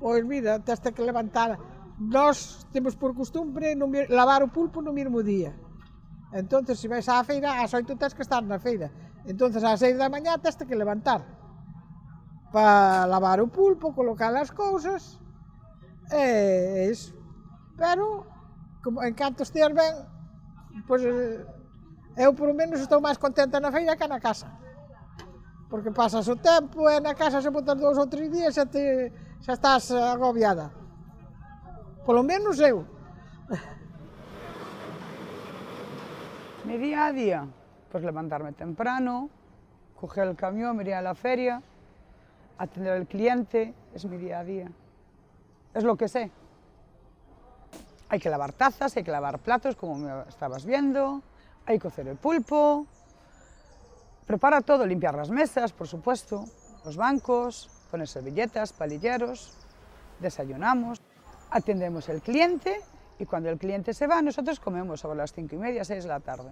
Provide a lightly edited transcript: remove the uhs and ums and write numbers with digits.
Pois mira, teste que levantar. Nós temos por costumbre lavar o pulpo no mesmo día. Entonces, se vais á feira, ás 8 tens que estar na feira. Entonces, ás 6 da mañá teste que levantar para lavar o pulpo, colocar as cousas e iso. Pero, como en canto esteas ben, pois eu por lo menos estou máis contenta na feira que na casa. Porque pasas o tempo e na casa se botas 2 ou 3 días xa estás agobiada. Polo menos eu. Mi día a día, pues levantarme temprano, coger el camión, ir a la feria, atender al cliente, es mi día a día. Es lo que sé. Hay que lavar tazas, hay que lavar platos, como me estabas viendo, hay que cocer el pulpo, preparar todo, limpiar las mesas, por supuesto, los bancos, poner servilletas, palilleros, desayunamos, atendemos al cliente y cuando el cliente se va, nosotros comemos sobre las 5:30, 6 de la tarde.